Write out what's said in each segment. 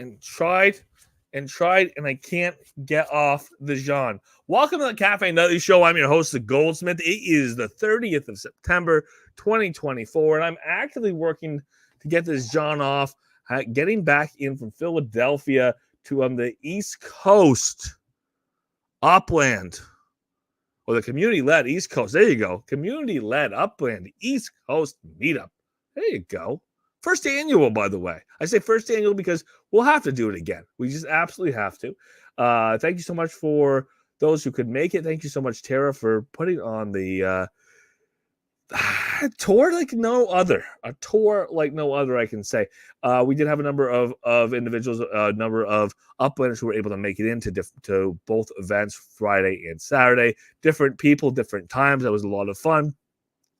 and tried, and I can't get off the Jean. Welcome to the Cafe Nutty Show. I'm your host, the Goldsmith. It is the 30th of September, 2024, and I'm actively working to get this Jean off, getting back in from Philadelphia to the East Coast, Upland, or the community-led East Coast. There you go. Community-led Upland East Coast meetup. There you go. First annual, by the way. I say first annual because we'll have to do it again. We just absolutely have to. Thank you so much for those who could make it. Thank you so much, Tara, for putting on the tour like no other. A tour like no other, I can say. We did have a number of individuals, a number of uplanders who were able to make it into to both events, Friday and Saturday. Different people, different times. That was a lot of fun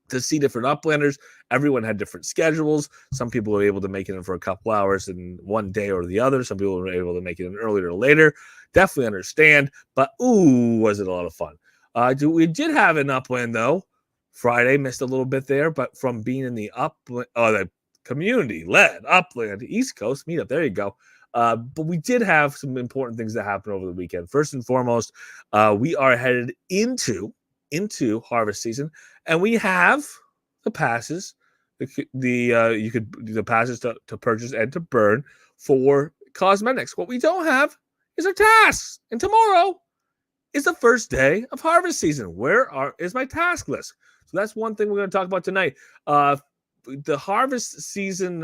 to see different uplanders. Everyone had different schedules. Some people were able to make it in for a couple hours in one day or the other. Some people were able to make it in earlier or later. Definitely understand, but was it a lot of fun. We did have an upland, though. Friday missed a little bit there, but from being in the the community-led upland East Coast meetup, there you go. But we did have some important things that happened over the weekend. First and foremost, we are headed into harvest season, and we have the passes, the passes to purchase and to burn for cosmetics. What we don't have is our tasks, and tomorrow is the first day of harvest season. Where is my task list? So that's one thing we're going to talk about tonight. The harvest season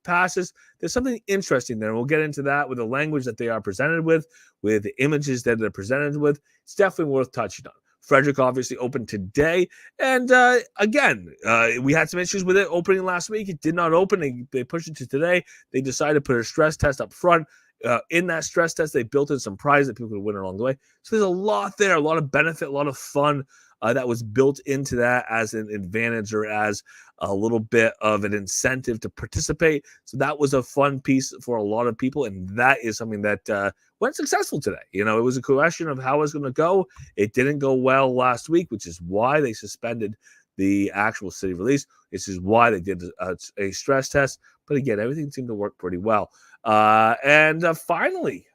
passes. There's something interesting there. We'll get into that with the language that they are presented with the images that they're presented with. It's definitely worth touching on. Frederick obviously opened today, and again, we had some issues with it opening last week. It did not open. They pushed it to today. They decided to put a stress test up front. In that stress test, they built in some prize that people could win along the way. So there's a lot there, a lot of benefit, a lot of fun that was built into that as an advantage or as a little bit of an incentive to participate. So that was a fun piece for a lot of people, and that is something that went successful today. It was a question of how it was going to go. It didn't go well last week, which is why they suspended the actual city release. This is why they did a stress test. But again, everything seemed to work pretty well. And finally,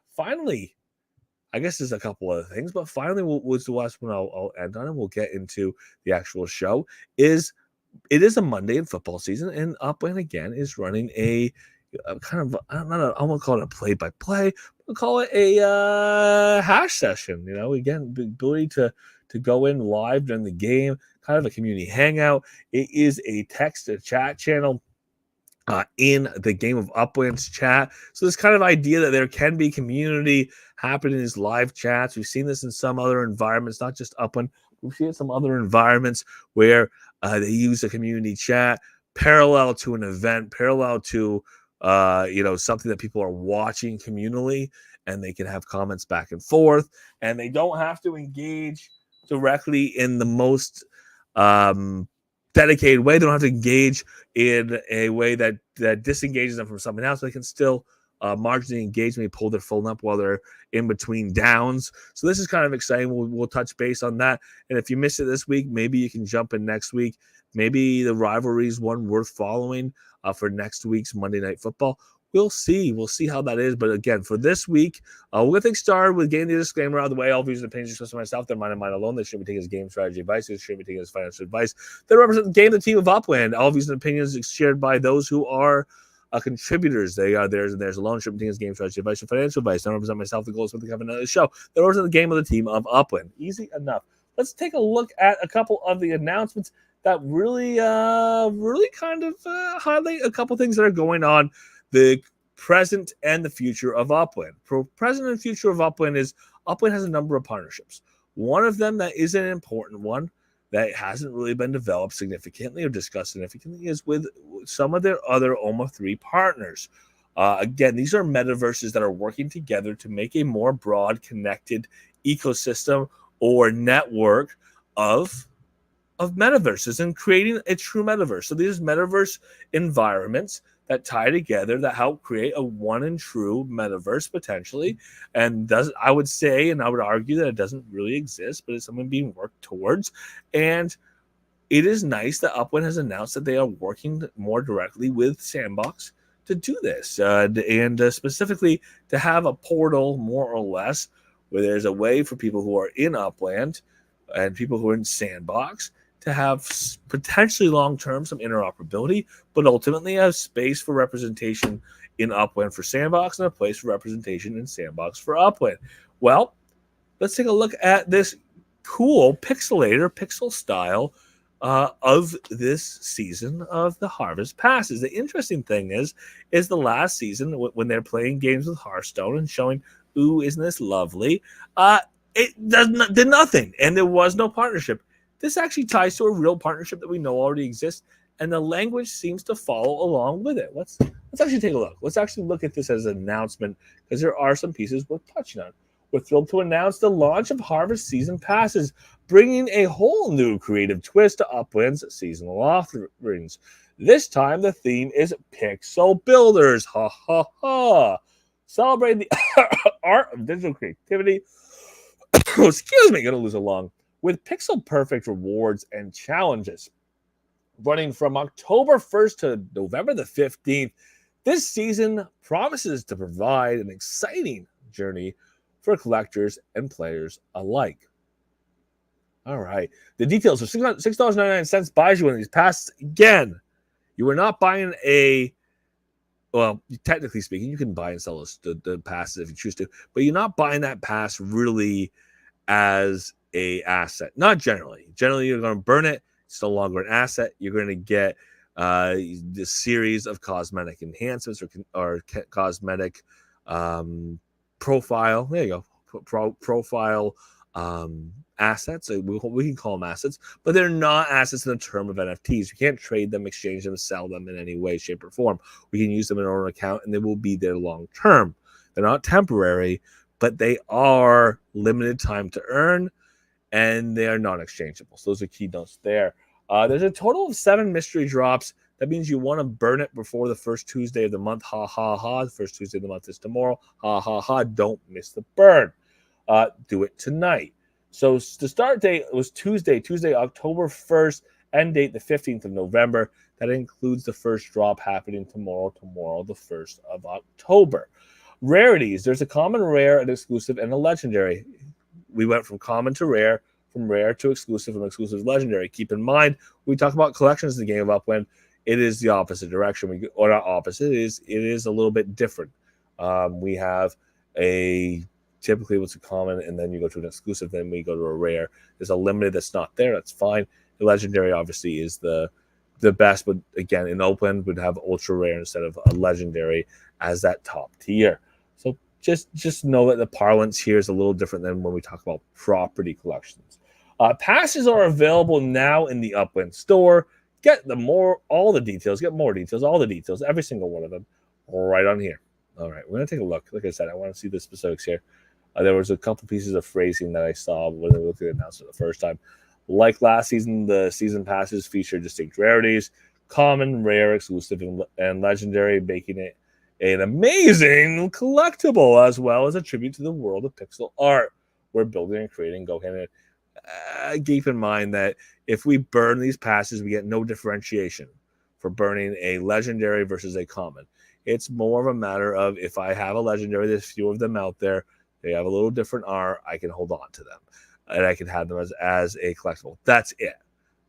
I guess there's a couple other things, but finally, was the last one I'll end on, and we'll get into the actual show. It is a Monday in football season, and Upland again is running a kind of I won't call it a play-by-play. We'll call it a hash session. Again, the ability to go in live during the game, kind of a community hangout. It is a text to chat channel. In the Game of Uplands chat. So this kind of idea that there can be community happening in these live chats. We've seen this in some other environments, not just Upland. We've seen it in some other environments where they use a community chat parallel to an event, parallel to something that people are watching communally, and they can have comments back and forth, and they don't have to engage directly in the most dedicated way. They don't have to engage in a way that disengages them from something else. They can still marginally engage, maybe pull their phone up while they're in between downs. So this is kind of exciting. We'll touch base on that. And if you missed it this week, maybe you can jump in next week. Maybe the rivalry is one worth following for next week's Monday Night Football. We'll see. We'll see how that is. But again, for this week, we're going to get started with getting the disclaimer out of the way. All views and opinions expressed by myself, they're mine and mine alone. They shouldn't be taken as game strategy advice. They shouldn't be taken as financial advice. They represent the game, the team of Upland. All views and opinions shared by those who are contributors. They are theirs and theirs alone. Shouldn't be taken as game strategy advice or financial advice. I represent myself, the Goldsmith, the Cafe Nutty Show. They represent the game of the team of Upland. Easy enough. Let's take a look at a couple of the announcements that really kind of highlight a couple things that are going on. The present and the future of Upland. Present and future of Upland is Upland has a number of partnerships. One of them that is an important one that hasn't really been developed significantly or discussed significantly is with some of their other OMA 3 partners. Again, these are metaverses that are working together to make a more broad, connected ecosystem or network of metaverses and creating a true metaverse. So these metaverse environments that tie together, that help create a one and true metaverse potentially. And I would say, and I would argue that it doesn't really exist, but it's something being worked towards. And it is nice that Upland has announced that they are working more directly with Sandbox to do this, and specifically to have a portal, more or less, where there's a way for people who are in Upland and people who are in Sandbox to have potentially long-term some interoperability, but ultimately a space for representation in Upland for Sandbox and a place for representation in Sandbox for Upland. Well, let's take a look at this cool pixelator, pixel style of this season of the Harvest Passes. The interesting thing is the last season when they're playing games with Hearthstone and showing, ooh, isn't this lovely? It did nothing, and there was no partnership. This actually ties to a real partnership that we know already exists, and the language seems to follow along with it. Let's actually take a look. Let's actually look at this as an announcement, because there are some pieces worth touching on. We're thrilled to announce the launch of Harvest Season Passes, bringing a whole new creative twist to Upland's seasonal offerings. This time, the theme is Pixel Builders. Ha ha ha! Celebrating the art of digital creativity. Excuse me, gonna lose a lung. With pixel perfect rewards and challenges. Running from October 1st to November the 15th, this season promises to provide an exciting journey for collectors and players alike. All right. The details are $6.99 buys you one of these passes. Again, you are not buying well, technically speaking, you can buy and sell the passes if you choose to, but you're not buying that pass really as a asset. Not generally. Generally, you're going to burn it. It's no longer an asset. You're going to get this series of cosmetic enhancements or cosmetic profile. There you go. Profile assets. We can call them assets, but they're not assets in the term of NFTs. You can't trade them, exchange them, sell them in any way, shape, or form. We can use them in our own account, and they will be there long term. They're not temporary, but they are limited time to earn, and they are non-exchangeable. So those are key notes there. There's a total of 7 mystery drops. That means you want to burn it before the first Tuesday of the month. Ha, ha, ha. The first Tuesday of the month is tomorrow. Ha, ha, ha. Don't miss the burn. Do it tonight. So the start date was Tuesday, October 1st, end date the 15th of November. That includes the first drop happening tomorrow, the 1st of October. Rarities. There's a common, rare, an exclusive, and a legendary. We went from common to rare, from rare to exclusive, from exclusive to legendary. Keep in mind, when we talk about collections in the game of Upland, it is the opposite direction. Or not opposite, it is a little bit different. We have typically what's a common, and then you go to an exclusive, then we go to a rare. There's a limited that's not there. That's fine. The legendary obviously is the best, but again, in Upland would have ultra rare instead of a legendary as that top tier. So just know that the parlance here is a little different than when we talk about property collections. Passes are available now in the Upland store. Get all the details, every single one of them right on here. All right, we're going to take a look. Like I said, I want to see the specifics here. There was a couple pieces of phrasing that I saw when I looked at the announcement the first time. Like last season, the season passes feature distinct rarities, common, rare, exclusive, and legendary, making it an amazing collectible, as well as a tribute to the world of pixel art we're building and creating. Go ahead and keep in mind that if we burn these passes, we get no differentiation for burning a legendary versus a common. It's more of a matter of, if I have a legendary, there's few of them out there, they have a little different art, I can hold on to them, and I can have them as a collectible. That's it.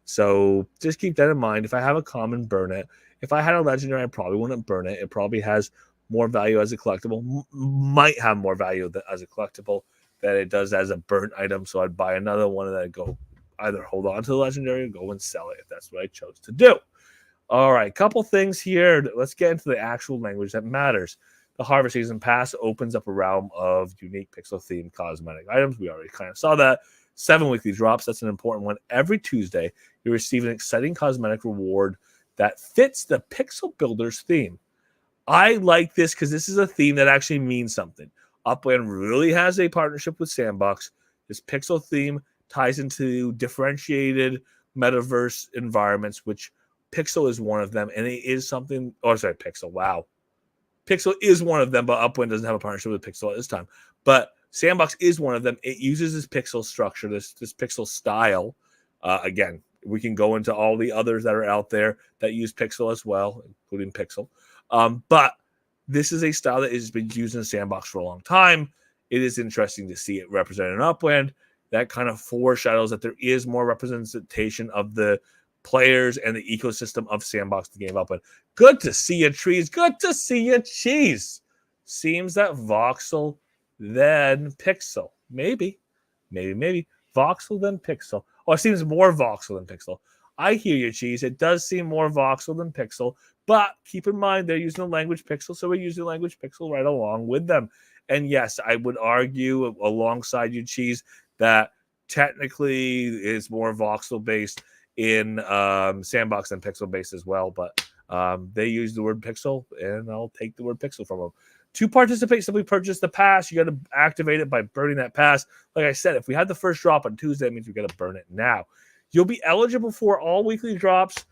So just keep that in mind. If I have a common, burn it. If I had a legendary, I probably wouldn't burn it. It probably has more value as a collectible, might have more value as a collectible than it does as a burnt item. So I'd buy another one and then go either hold on to the legendary or go and sell it if that's what I chose to do. All right, couple things here. Let's get into the actual language that matters. The Harvest Season Pass opens up a realm of unique pixel-themed cosmetic items. We already kind of saw that. 7 weekly drops. That's an important one. Every Tuesday, you receive an exciting cosmetic reward that fits the Pixel Builders theme. I like this because this is a theme that actually means something. Upland really has a partnership with Sandbox. This pixel theme ties into differentiated metaverse environments, which Pixel is one of them, and it is something. Oh, sorry, Pixel. Wow. Pixel is one of them, but Upland doesn't have a partnership with Pixel at this time. But Sandbox is one of them. It uses this pixel structure, this pixel style. Again, we can go into all the others that are out there that use Pixel as well, including Pixel. But this is a style that has been used in the sandbox for a long time. It is interesting to see it represented in Upland. That kind of foreshadows that there is more representation of the players and the ecosystem of sandbox the game Upland. Good to see you, Trees. Good to see you, Cheese. Seems that Voxel, then Pixel. Maybe. Voxel, then Pixel. Oh, it seems more Voxel than Pixel. I hear you, Cheese. It does seem more Voxel than Pixel. But keep in mind, they're using the language Pixel, so we're using the language Pixel right along with them. And yes, I would argue alongside you, Cheese, that technically is more voxel-based in Sandbox than pixel-based as well. But they use the word pixel, and I'll take the word pixel from them. To participate, simply purchase the pass. You got to activate it by burning that pass. Like I said, if we had the first drop on Tuesday, that means we got to burn it now. You'll be eligible for all weekly drops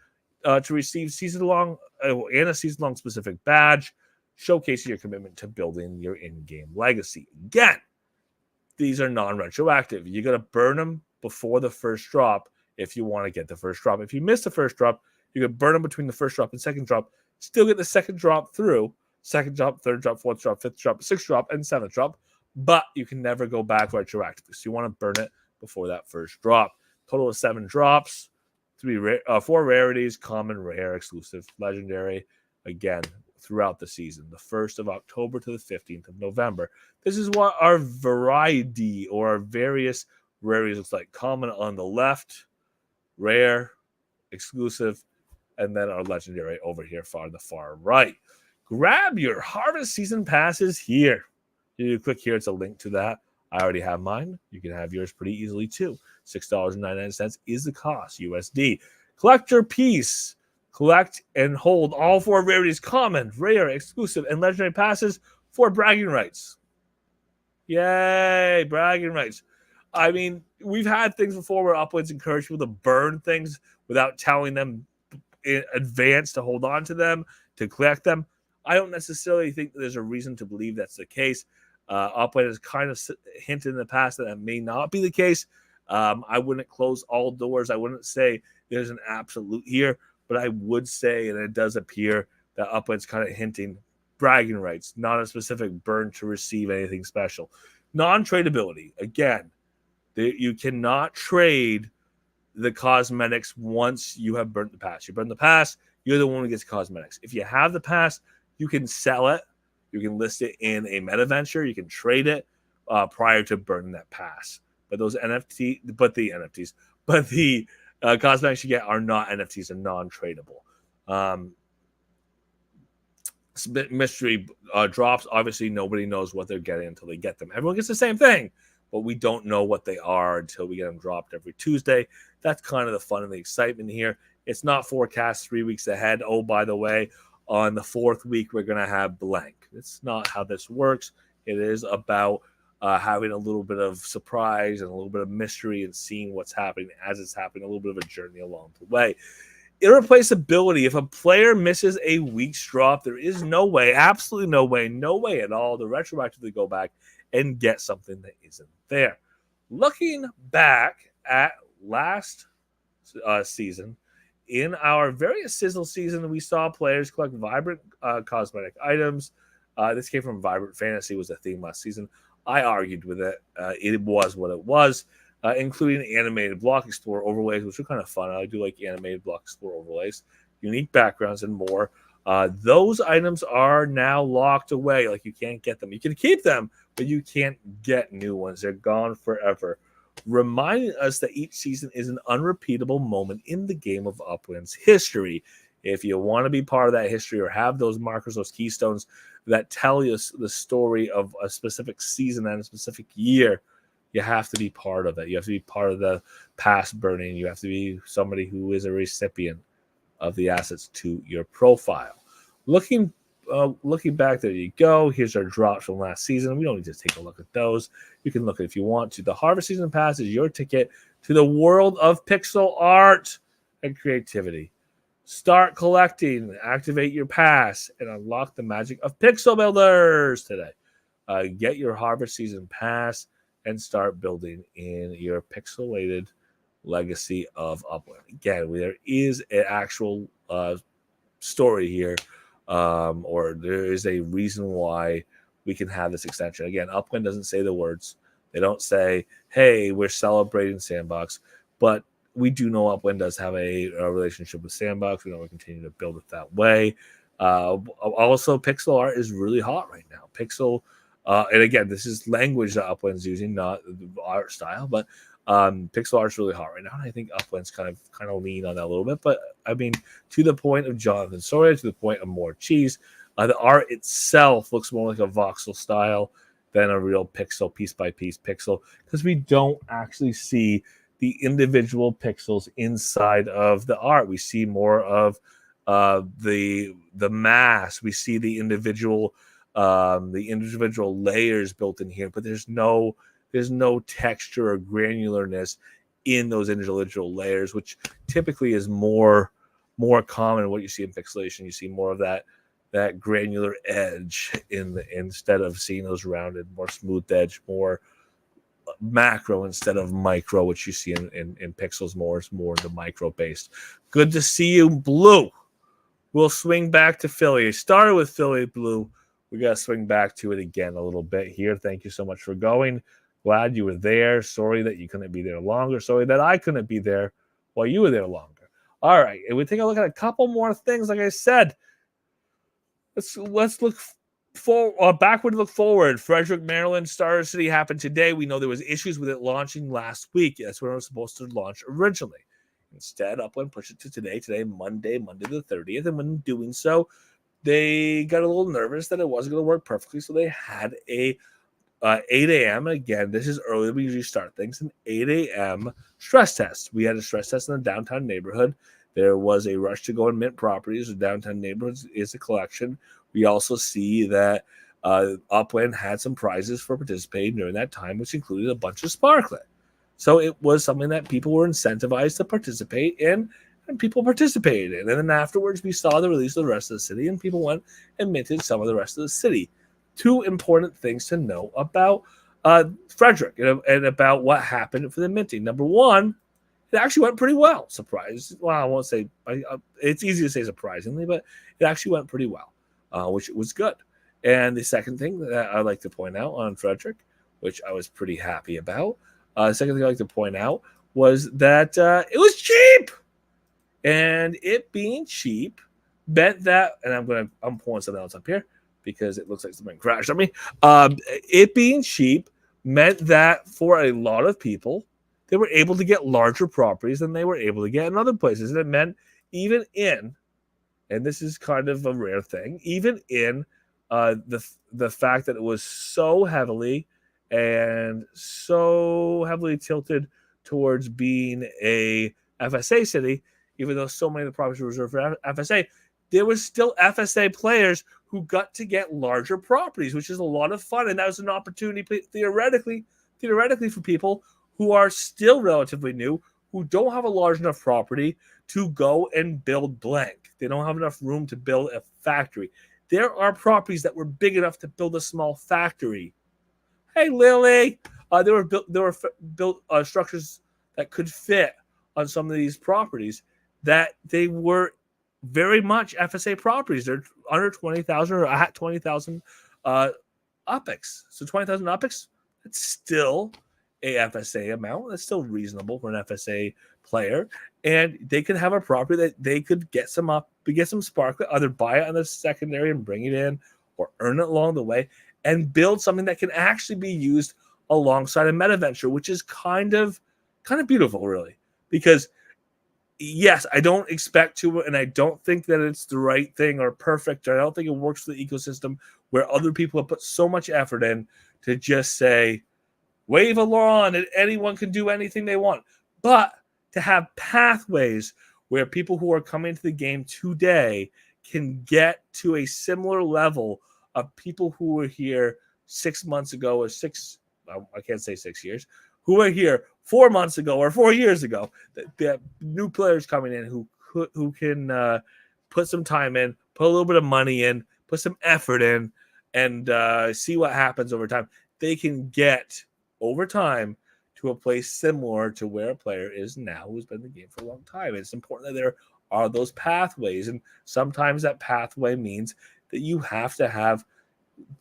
to receive season-long and a season-long specific badge, showcasing your commitment to building your in-game legacy. Again, these are non-retroactive. You got to burn them before the first drop if you want to get the first drop. If you miss the first drop, you can burn them between the first drop and second drop, still get the second drop through, second drop, third drop, fourth drop, fifth drop, sixth drop, and seventh drop, but you can never go back retroactively. So you want to burn it before that first drop. Total of 7 drops, 4 rarities, common, rare, exclusive, legendary, again, throughout the season, the 1st of October to the 15th of November. This is what our variety or our various rarities looks like. Common on the left, rare, exclusive, and then our legendary over here far the far right. Grab your harvest season passes here. You click here, it's a link to that. I already have mine. You can have yours pretty easily too. $6.99 is the cost, USD. Collect your piece. Collect and hold all 4 rarities, common, rare, exclusive, and legendary passes for bragging rights. Yay, bragging rights. I mean, we've had things before where Uplands encourage people to burn things without telling them in advance to hold on to them, to collect them. I don't necessarily think that there's a reason to believe that's the case. Upland has kind of hinted in the past that may not be the case. I wouldn't close all doors. I wouldn't say there's an absolute here, but I would say, and it does appear, that Upland's kind of hinting bragging rights, not a specific burn to receive anything special. Non-tradability. Again, you cannot trade the cosmetics once you have burnt the pass. You burn the pass, you're the one who gets cosmetics. If you have the pass, you can sell it. You can list it in a meta venture. You can trade it prior to burning that pass. But those the cosmetics you get are not NFTs and non-tradable. Mystery drops. Obviously, nobody knows what they're getting until they get them. Everyone gets the same thing, but we don't know what they are until we get them dropped every Tuesday. That's kind of the fun and the excitement here. It's not forecast 3 weeks ahead. Oh, by the way, on the 4th week, we're going to have blank. It's not how this works. It is about having a little bit of surprise and a little bit of mystery and seeing what's happening as it's happening, a little bit of a journey along the way. Irreplaceability. If a player misses a week's drop, there is no way, absolutely no way at all to retroactively go back and get something that isn't there. Looking back at last season, in our various Sizzle season, we saw players collect vibrant cosmetic items. This came from Vibrant Fantasy, was a theme last season. I argued with it. It was what it was, including animated block explorer overlays, which are kind of fun. I do like animated block explorer overlays, unique backgrounds, and more. Those items are now locked away. Like, you can't get them. You can keep them, but you can't get new ones. They're gone forever, reminding us that each season is an unrepeatable moment in the game of Upland's history. If you want to be part of that history or have those markers, those keystones that tell you the story of a specific season and a specific year, you have to be part of it. You have to be part of the past burning. You have to be somebody who is a recipient of the assets to your profile. Looking back, there you go. Here's our drops from last season. We don't need to take a look at those. You can look at if you want to. The Harvest Season Pass is your ticket to the world of pixel art and creativity. Start collecting, activate your pass, and unlock the magic of Pixel Builders today. Get your Harvest Season Pass and start building in your pixelated legacy of Upland. Again, there is an actual story here or there is a reason why we can have this extension. Again, Upland doesn't say the words. They don't say, hey, we're celebrating Sandbox, but we do know Upland does have a relationship with Sandbox. We know we continue to build it that way. Also, pixel art is really hot right now. And again, this is language that Upland's using, not the art style, but pixel art's really hot right now. And I think Upland's kind of lean on that a little bit. But I mean, to the point of Jonathan Sawyer, to the point of more cheese, the art itself looks more like a voxel style than a real pixel, piece by piece pixel, because we don't actually see the individual pixels inside of the art. We see more of the mass. We see the individual layers built in here, but there's no texture or granularness in those individual layers, which typically is more common what you see in pixelation. You see more of that granular edge instead of seeing those rounded, more smooth edge, more macro instead of micro, which you see in pixels more. It's more the micro based. Good to see you, Blue. We'll swing back to Philly. Started with Philly, Blue. We got to swing back to it again a little bit here. Thank you so much for going. Glad you were there. Sorry that you couldn't be there longer. Sorry that I couldn't be there while you were there longer. All right. And we take a look at a couple more things. Like I said, let's look backward, look forward. Frederick, Maryland, Star City happened today. We know there was issues with it launching last week. That's when it was supposed to launch originally. Instead, Upland pushed it to today, Monday the 30th. And when doing so, they got a little nervous that it wasn't going to work perfectly. So they had a 8 a.m. Again, this is early. We usually start things. An 8 a.m. stress test. We had a stress test in the downtown neighborhood. There was a rush to go and mint properties. The downtown neighborhoods is a collection. We also see that Upland had some prizes for participating during that time, which included a bunch of Sparklet. So it was something that people were incentivized to participate in, and people participated in. And then afterwards, we saw the release of the rest of the city, and people went and minted some of the rest of the city. Two important things to know about Frederick and about what happened for the minting. Number one, it actually went pretty well. Well, I won't say it's easy to say surprisingly, but it actually went pretty well, which was good. And the second thing that I'd like to point out on Frederick, which I was pretty happy about, the second thing I'd like to point out was that it was cheap. And it being cheap meant that, and I'm pulling something else up here because it looks like something crashed on me. It being cheap meant that for a lot of people, they were able to get larger properties than they were able to get in other places. And it meant even in, and this is kind of a rare thing, even in the fact that it was so heavily tilted towards being a FSA city, even though so many of the properties were reserved for FSA, there was still FSA players who got to get larger properties, which is a lot of fun. And that was an opportunity theoretically for people who are still relatively new, who don't have a large enough property to go and build blank. They don't have enough room to build a factory. There are properties that were big enough to build a small factory. Hey, Lily. There were built structures that could fit on some of these properties that they were very much FSA properties. They're under 20,000 or at 20,000 UPIX. So 20,000 UPIX, it's still a FSA amount. That's still reasonable for an FSA player. And they could have a property that they could get some Sparklet, either buy it on the secondary and bring it in or earn it along the way and build something that can actually be used alongside a meta venture, which is kind of beautiful, really. Because yes, I don't expect to, and I don't think that it's the right thing or perfect, or I don't think it works for the ecosystem where other people have put so much effort in to just say, wave a lawn and anyone can do anything they want. But to have pathways where people who are coming to the game today can get to a similar level of people who were here 6 months ago or I can't say 6 years, who were here 4 months ago or 4 years ago, that new players coming in who can put some time in, put a little bit of money in, put some effort in, and see what happens over time. They can get over time to a place similar to where a player is now who's been in the game for a long time. It's important that there are those pathways. And sometimes that pathway means that you have to have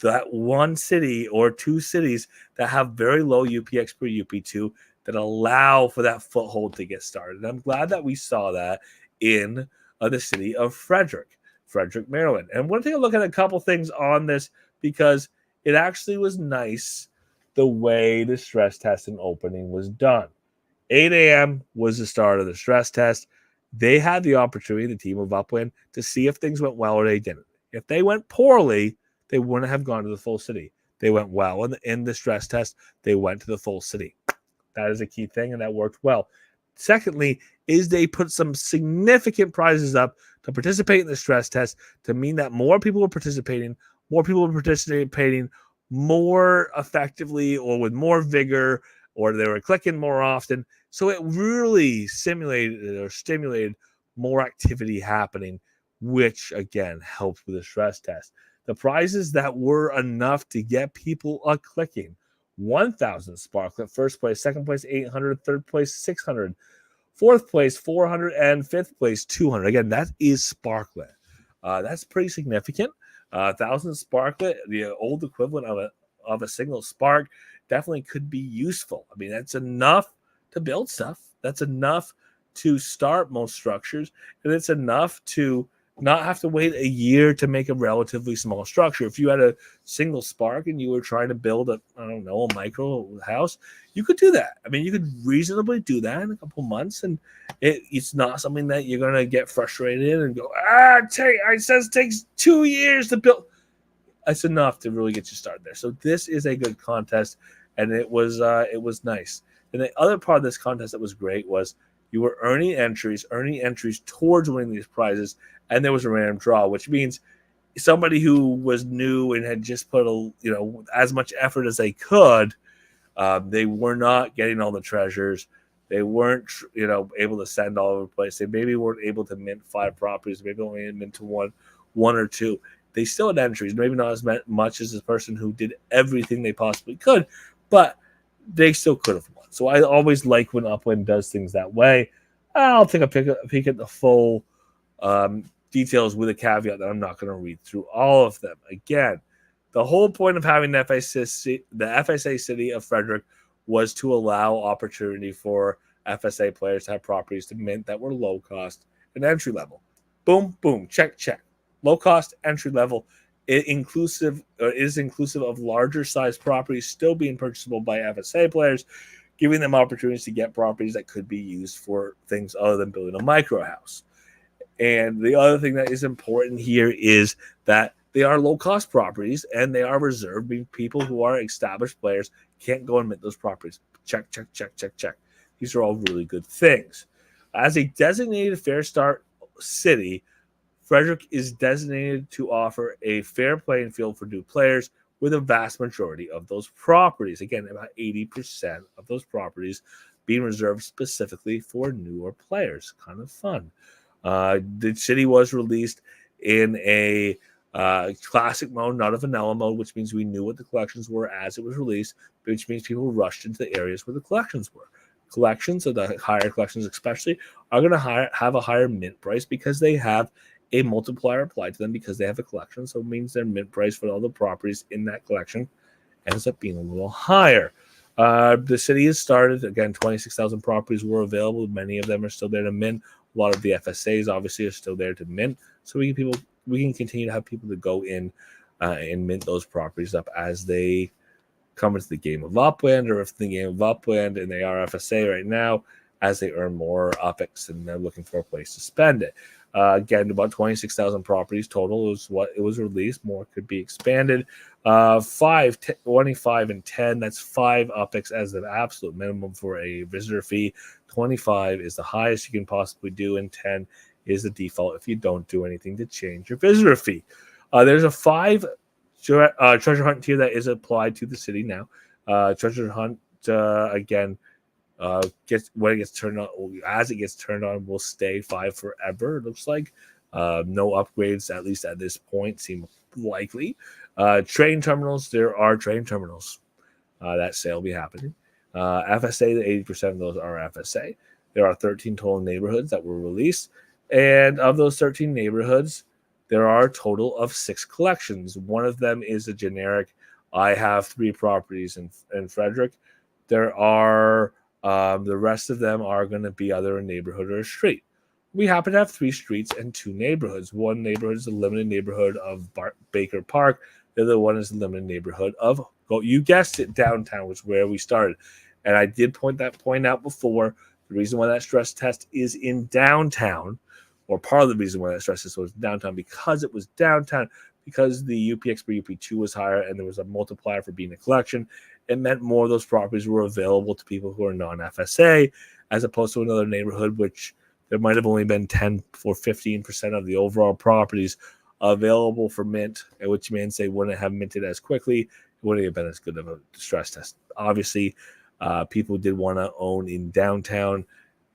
that one city or two cities that have very low UPX per UP2 that allow for that foothold to get started. And I'm glad that we saw that in the city of Frederick, Maryland. And we're going to take a look at a couple things on this because it actually was nice the way the stress test and opening was done. 8 a.m. was the start of the stress test. They had the opportunity, the team of Upwind, to see if things went well or they didn't. If they went poorly, they wouldn't have gone to the full city. They went well in the stress test. They went to the full city. That is a key thing, and that worked well. Secondly, is they put some significant prizes up to participate in the stress test to mean that more people were participating more effectively or with more vigor, or they were clicking more often. So it really stimulated more activity happening, which again helps with the stress test. The prizes that were enough to get people clicking: 1,000 Sparklet, first place; second place, 800; third place, 600; fourth place, 400; and fifth place, 200. Again, that is Sparklet. That's pretty significant. 1,000 Sparklet, the old equivalent of a single spark, definitely could be useful. I mean, that's enough to build stuff. That's enough to start most structures, and it's enough to not have to wait a year to make a relatively small structure. If you had a single spark and you were trying to build a micro house, you could do that. I mean, you could reasonably do that in a couple months, and it's not something that you're going to get frustrated in and go, it says it takes 2 years to build. It's enough to really get you started there. So this is a good contest, and it was nice. And the other part of this contest that was great was you were earning entries towards winning these prizes, and there was a random draw, which means somebody who was new and had just put as much effort as they could, they were not getting all the treasures. They weren't able to send all over the place. They maybe weren't able to mint 5 properties. Maybe only mint to one or two. They still had entries, maybe not as much as this person who did everything they possibly could, but they still could have won. So I always like when Upwind does things that way. I'll take a peek at the full details with a caveat that I'm not going to read through all of them. Again, the whole point of having the FSA City of Frederick was to allow opportunity for FSA players to have properties to mint that were low cost and entry level. Boom, boom, check. Low cost, entry level, is inclusive of larger size properties still being purchasable by FSA players, giving them opportunities to get properties that could be used for things other than building a micro house. And the other thing that is important here is that they are low-cost properties, and they are reserved. Meaning people who are established players can't go and mint those properties. Check. These are all really good things. As a designated Fair Start city, Frederick is designated to offer a fair playing field for new players, with a vast majority of those properties, again, about 80% of those properties, being reserved specifically for newer players. Kind of fun. The city was released in a classic mode, not a vanilla mode, which means we knew what the collections were as it was released, which means people rushed into the areas where the collections were. Collections, so the higher collections especially, are going to have a higher mint price because they have a multiplier applied to them because they have a collection. So it means their mint price for all the properties in that collection ends up being a little higher. The city has started. Again, 26,000 properties were available. Many of them are still there to mint. A lot of the FSAs obviously are still there to mint. So we can continue to have people to go in and mint those properties up as they come into the game of Upwind, or if the game of Upwind and they are FSA right now, as they earn more UPX and they're looking for a place to spend it. Again, about 26,000 properties total is what it was released. More could be expanded. 25 and 10, that's 5 UPX as the absolute minimum for a visitor fee. 25 is the highest you can possibly do, and 10 is the default if you don't do anything to change your visitor fee. There's a 5 treasure hunt tier that is applied to the city now. Treasure hunt, again, gets turned on as it gets turned on, will stay 5 forever. It looks like no upgrades, at least at this point, seem likely. Train terminals, there are train terminals that sale will be happening. FSA, 80% of those are FSA. There are 13 total neighborhoods that were released, And of those 13 neighborhoods, there are a total of 6 collections. One of them is a generic. I have 3 properties in Frederick. There are the rest of them are going to be either a neighborhood or a street. We happen to have 3 streets and 2 neighborhoods. One neighborhood is a limited neighborhood of Baker Park. The other one is a limited neighborhood of, you guessed it, downtown, was where we started. And I did point out before, the reason why that stress test is in downtown, or part of the reason why that stress test was downtown, because it was downtown, because the UPX per UP2 was higher and there was a multiplier for being a collection. It meant more of those properties were available to people who are non-FSA, as opposed to another neighborhood, which there might have only been 10 or 15% of the overall properties available for mint, which means they wouldn't have minted as quickly. It wouldn't have been as good of a stress test. Obviously, people did want to own in downtown.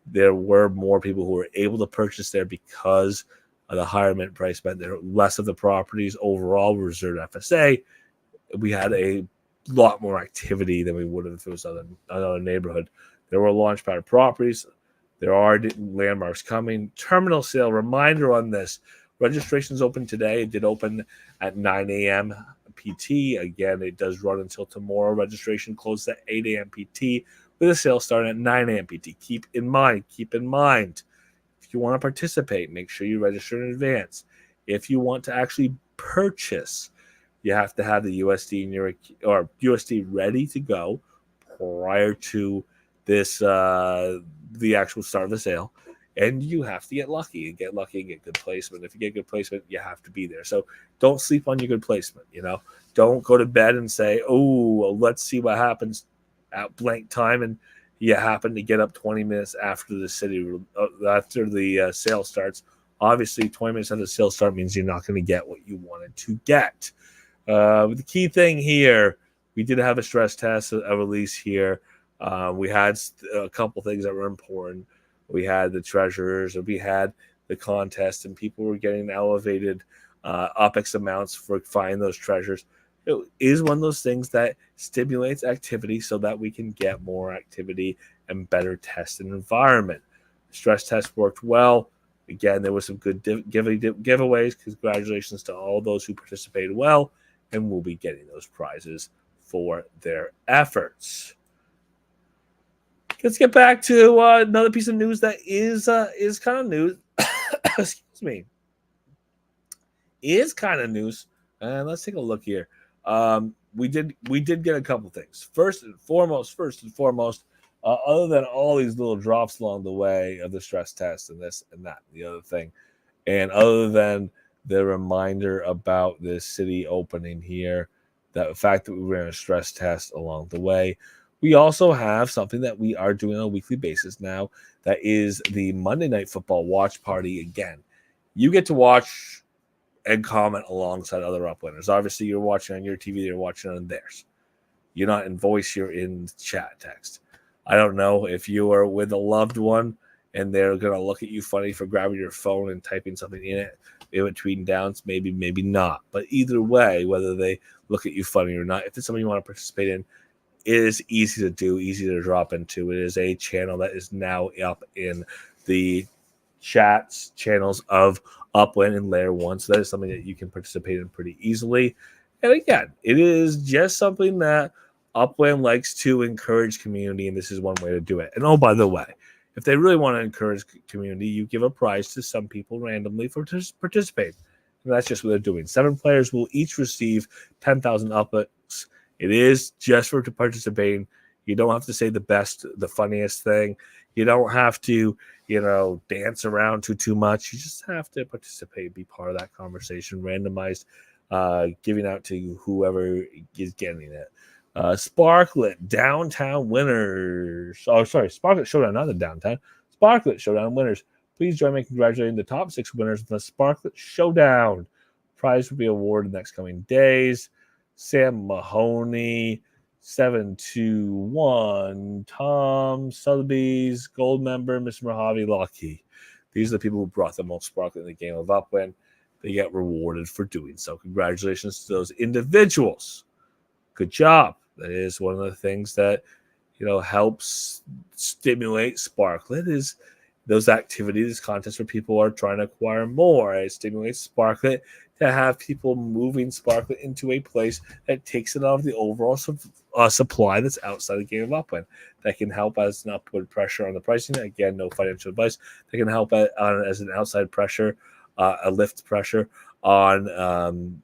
There were more people who were able to purchase there because of the higher mint price meant there less of the properties overall were reserved FSA. We had a lot more activity than we would have if it was another neighborhood. There were launchpad properties. There are landmarks coming. Terminal sale, reminder on this. Registration's open today. It did open at 9 a.m. PT. Again, it does run until tomorrow. Registration closes at 8 a.m. PT with a sale starting at 9 a.m. PT. Keep in mind, if you want to participate, make sure you register in advance. If you want to actually purchase, you have to have the USD in your, or USD ready to go prior to this the actual start of the sale, and you have to get lucky and get good placement. If you get good placement, you have to be there. So don't sleep on your good placement. Don't go to bed and say, well, let's see what happens at blank time, and you happen to get up 20 minutes after the sale starts. Obviously, 20 minutes after the sale start means you're not going to get what you wanted to get. The key thing here, we did have a stress test, a release here. We had a couple things that were important. We had the treasurers, we had the contest, and people were getting elevated OPEX amounts for finding those treasures. It is one of those things that stimulates activity so that we can get more activity and better test an environment. The stress test worked well. Again, there was some good giveaways. Congratulations to all those who participated well and will be getting those prizes for their efforts. Let's get back to another piece of news that is kind of news. Excuse me. Is kind of news. And let's take a look here. We did get a couple things. First and foremost, other than all these little drops along the way of the stress test and this and that, and the other thing, and other than the reminder about this city opening here, the fact that we ran a stress test along the way, we also have something that we are doing on a weekly basis now. That is the Monday Night Football watch party. Again, you get to watch and comment alongside other upwinners. Obviously, you're watching on your TV, you're watching on theirs. You're not in voice, you're in chat text. I don't know if you are with a loved one and they're going to look at you funny for grabbing your phone and typing something in it in between downs, maybe not. But either way, whether they look at you funny or not, if it's something you want to participate in, it is easy to do, easy to drop into. It is a channel that is now up in the channels of Upwind and Layer 1. So that is something that you can participate in pretty easily. And again, it is just something that Upwind likes to encourage community, and this is one way to do it. And oh, by the way, if they really want to encourage community, you give a prize to some people randomly for participating. And that's just what they're doing. 7 players will each receive 10,000 upvotes. It is just for participating. You don't have to say the best, the funniest thing. You don't have to, dance around too much. You just have to participate, be part of that conversation, randomized, giving out to whoever is getting it. Sparklet Downtown winners. Oh, sorry, Sparklet Showdown, not the Downtown. Sparklet Showdown winners. Please join me in congratulating the top 6 winners of the Sparklet Showdown. Prize will be awarded next coming days. Sam Mahoney, 721, Tom Sotheby's, Gold member, Mr. Mojave Lockheed. These are the people who brought the most sparkle in the game of Upwind. They get rewarded for doing so. Congratulations to those individuals. Good job. That is one of the things that helps stimulate Sparklet is those activities, contests where people are trying to acquire more. It stimulates Sparklet to have people moving Sparklet into a place that takes it out of the overall supply that's outside the game of Upland. That can help as an upward pressure on the pricing. Again, no financial advice. That can help as an outside pressure, a lift pressure on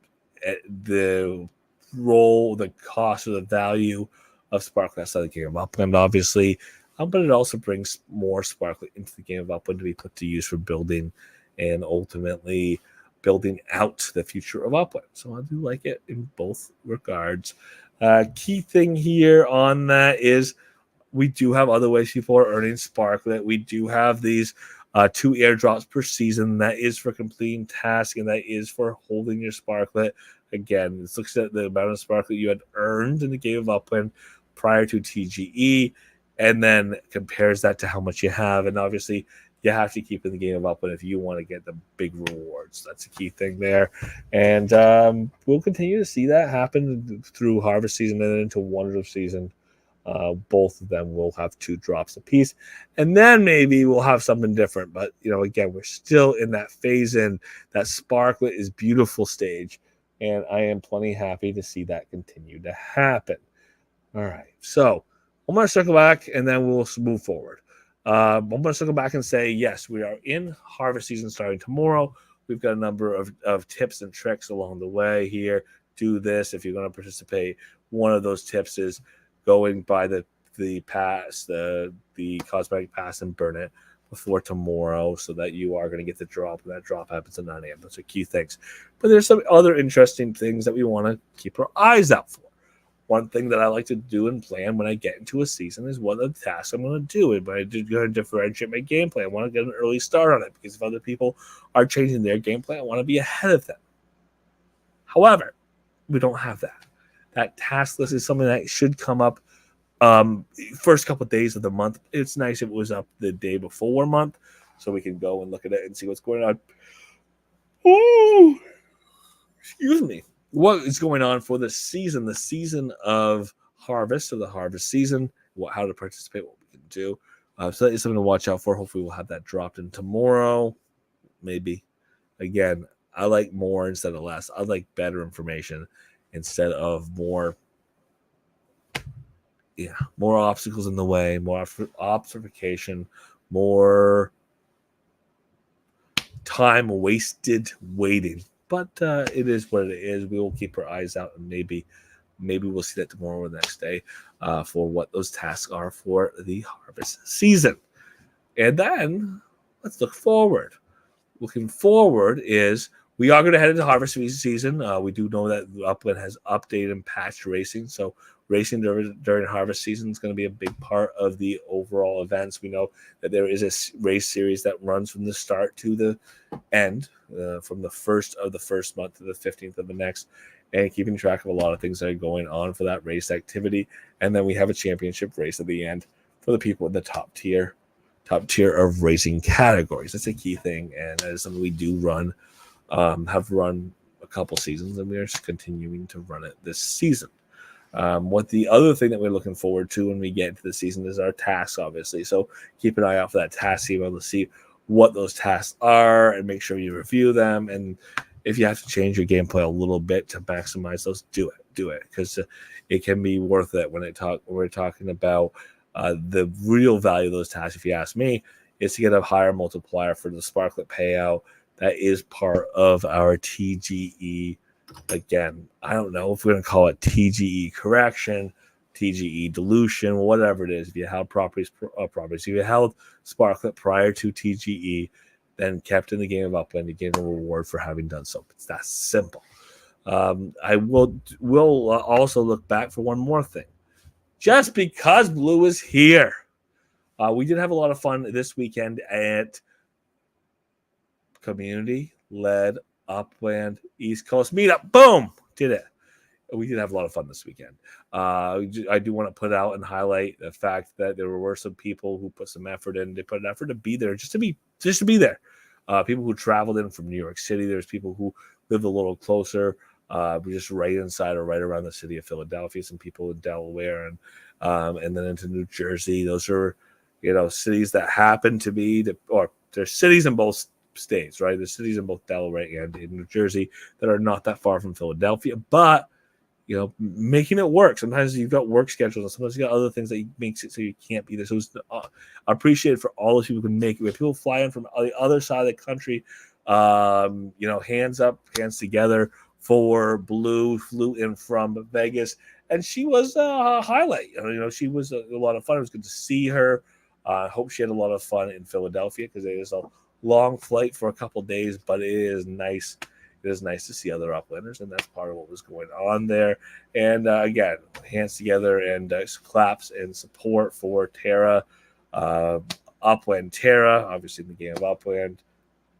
the role, the cost, or the value of Sparklet outside the game of Upland, obviously. But it also brings more Sparklet into the game of Upland to be put to use for building and ultimately building out the future of Upland. So I do like it in both regards. Key thing here on that is we do have other ways people are earning Sparklet. We do have these 2 airdrops per season. That is for completing tasks, and that is for holding your Sparklet. Again, this looks at the amount of Sparklet you had earned in the game of Upland prior to TGE, and then compares that to how much you have. And obviously, you have to keep in the game of Upland if you want to get the big rewards. That's a key thing there. And we'll continue to see that happen through Harvest season and into Wonders season. Both of them will have 2 drops apiece. And then maybe we'll have something different. But, again, we're still in that phase in that Sparklet is beautiful stage. And I am plenty happy to see that continue to happen. All right. So I'm going to circle back and then we'll move forward. I'm going to circle back and say, yes, we are in Harvest season starting tomorrow. We've got a number of tips and tricks along the way here. Do this if you're going to participate. One of those tips is going by the pass, the cosmetic pass, and burn it before tomorrow so that you are going to get the drop, and that drop happens at 9 a.m. Those are key things. But there's some other interesting things that we want to keep our eyes out for. One thing that I like to do and plan when I get into a season is what are the tasks I'm going to do. But I do going to differentiate my gameplay. I want to get an early start on it because if other people are changing their gameplay, I want to be ahead of them. However, we don't have that. That task list is something that should come up first couple of days of the month. It's nice if it was up the day before month so we can go and look at it and see what's going on. Oh, excuse me. What is going on for the season of Harvest, so the Harvest season, how to participate, what we can do. So that is something to watch out for. Hopefully we'll have that dropped in tomorrow. Maybe. Again, I like more instead of less. I like better information instead of more obstacles in the way, more obfuscation, more time wasted waiting. But it is what it is. We will keep our eyes out, and maybe we'll see that tomorrow or the next day for what those tasks are for the Harvest season. And then let's look forward. Looking forward is we are going to head into Harvest season. We do know that Upland has updated and patched racing, so racing during Harvest season is going to be a big part of the overall events. We know that there is a race series that runs from the start to the end, from the 1st of the first month to the 15th of the next, and keeping track of a lot of things that are going on for that race activity. And then we have a championship race at the end for the people in the top tier of racing categories. That's a key thing, and that is something we do run, have run a couple seasons, and we are continuing to run it this season. What the other thing that we're looking forward to when we get into the season is our tasks, obviously. So keep an eye out for that task, be able to see what those tasks are and make sure you review them. And if you have to change your gameplay a little bit to maximize those, do it, because it can be worth it when we're talking about the real value of those tasks. If you ask me, is to get a higher multiplier for the Sparklet payout. That is part of our TGE. Again, I don't know if we're going to call it TGE correction, TGE dilution, whatever it is. If you held properties, if you held Sparklet prior to TGE, then kept in the game of Upland, you gain a reward for having done so. It's that simple. I will also look back for one more thing. Just because Blue is here, we did have a lot of fun this weekend at community-led Upland East Coast meetup. Boom! Did it. We did have a lot of fun this weekend. I do want to put out and highlight the fact that there were some people who put some effort in. They put an effort to be there, just to be there. People who traveled in from New York City. There's people who lived a little closer, just right inside or right around the city of Philadelphia. Some people in Delaware and then into New Jersey. Those are cities that happen to be or there's cities in both states, right? There's cities in both Delaware and in New Jersey that are not that far from Philadelphia, but making it work. Sometimes you've got work schedules, and sometimes you got other things that makes it so you can't be there. So it's appreciated for all those people who can make it. When people fly in from the other side of the country, hands up, hands together for Blue, flew in from Vegas, and she was a highlight. She was a lot of fun. It was good to see her. I hope she had a lot of fun in Philadelphia because it is a long flight for a couple days, but it is nice. It is nice to see other Uplanders, and that's part of what was going on there. And again, hands together and claps and support for Tara, Upland Tara, obviously in the game of Upland,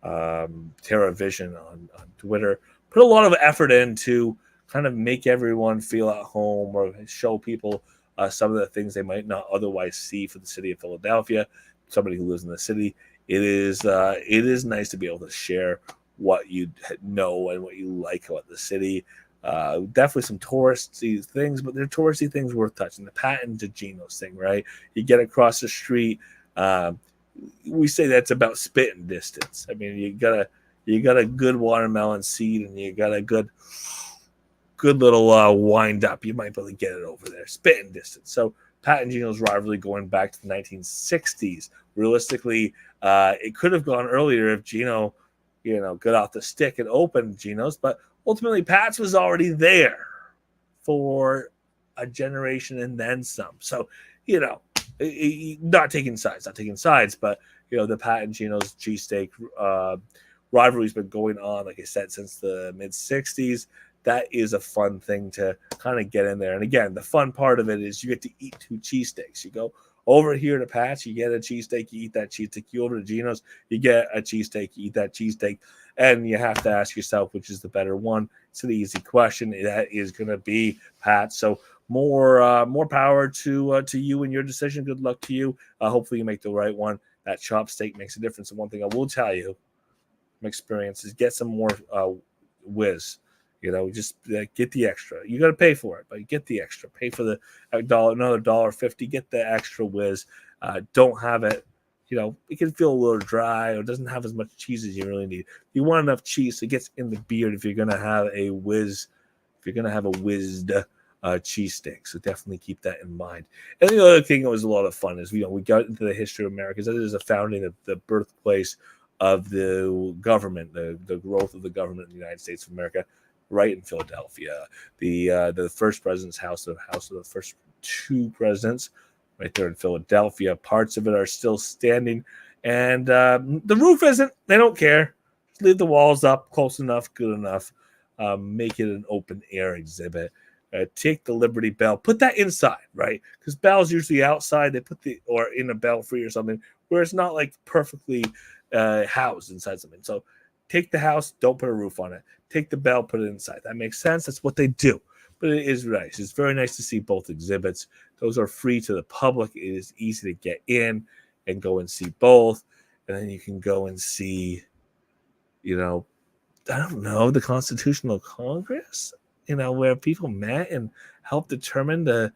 Tara Vision on Twitter. Put a lot of effort in to kind of make everyone feel at home or show people some of the things they might not otherwise see for the city of Philadelphia. Somebody who lives in the city, it is nice to be able to share what you know and what you like about the city. Definitely some touristy things, but they're touristy things worth touching. The Pat and DeGino's thing, right? You get across the street. We say that's about spitting distance. I mean, you got a good watermelon seed, and you got a good little wind up. You might be able to get it over there, spitting distance. So Pat and Gino's rivalry going back to the 1960s. Realistically, it could have gone earlier if Gino, got off the stick and opened Gino's, but ultimately Pat's was already there for a generation and then some. So, not taking sides, but the Pat and Gino's cheesesteak rivalry's been going on, like I said, since the mid 60s. That is a fun thing to kind of get in there. And again, the fun part of it is you get to eat 2 cheesesteaks. You go over here to Pat's, you get a cheesesteak, you eat that cheesesteak. You over to Gino's, you get a cheesesteak, you eat that cheesesteak. And you have to ask yourself, which is the better one? It's an easy question. That is going to be Pat's. So more power to you and your decision. Good luck to you. Hopefully you make the right one. That chopsteak makes a difference. And one thing I will tell you from experience is get some more whiz. Just get the extra. You got to pay for it, but get the extra. Pay for the another $1.50. Get the extra whiz. Don't have it. It can feel a little dry or doesn't have as much cheese as you really need. You want enough cheese so it gets in the beard if you're gonna have a whiz. If you're gonna have a whizzed cheesesteak, so definitely keep that in mind. And the other thing that was a lot of fun is we got into the history of America. Because that is a founding, the birthplace of the government, the growth of the government in the United States of America. Right in Philadelphia, the first president's house of the first 2 presidents, right there in Philadelphia. Parts of it are still standing, and the roof isn't. They don't care. Just leave the walls up, close enough, good enough. Make it an open air exhibit. Take the Liberty Bell, put that inside, right? Because Bell's usually outside. They put or in a belfry or something where it's not like perfectly housed inside something. So take the house, don't put a roof on it. Take the bell, put it inside. That makes sense. That's what they do. But it is nice. It's very nice to see both exhibits. Those are free to the public. It is easy to get in and go and see both. And then you can go and see, I don't know, the Constitutional Congress, where people met and helped determine the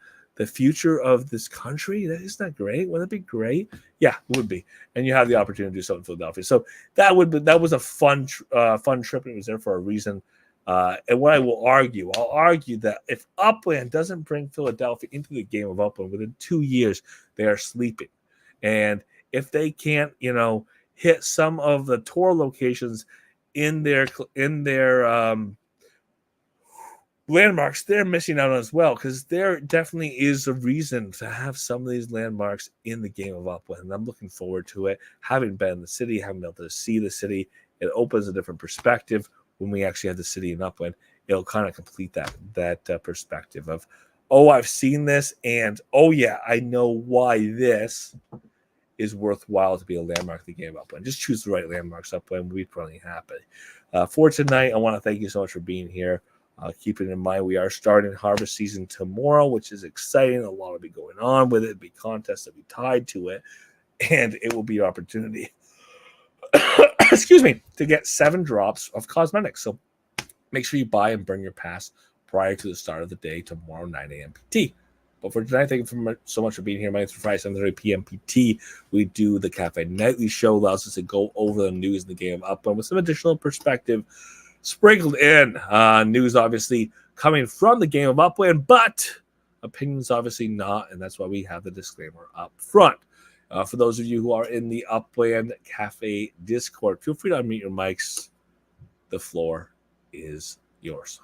future of this country. Isn't that great? Wouldn't that be great? Yeah, it would be. And you have the opportunity to do so in Philadelphia. So that was a fun trip. And it was there for a reason. And what I'll argue that if Upland doesn't bring Philadelphia into the game of Upland within 2 years, they are sleeping. And if they can't, hit some of the tour locations in their landmarks, they're missing out on as well, because there definitely is a reason to have some of these landmarks in the game of Upland. And I'm looking forward to it. Having been in the city, having been able to see the city, it opens a different perspective when we actually have the city in Upland. It'll kind of complete that perspective of, oh, I've seen this, and oh yeah, I know why this is worthwhile to be a landmark of the game of Upland. Just choose the right landmarks. Upland, we'd probably happy. For tonight, I want to thank you so much for being here. Keep it in mind, we are starting harvest season tomorrow, which is exciting. A lot will be going on with it. There'll be contests that will be tied to it, and it will be an opportunity, excuse me, to get 7 drops of cosmetics. So make sure you buy and bring your pass prior to the start of the day tomorrow, 9 a.m. PT. But for tonight, thank you so much for being here. My name's Friday, 7:30 p.m. PT. We do the Cafe Nightly Show, allows us to go over the news in the game of Upland with some additional perspective sprinkled in. News, obviously, coming from the game of Upland, but opinions, obviously, not. And that's why we have the disclaimer up front. For those of you who are in the Upland Cafe Discord, feel free to unmute your mics. The floor is yours.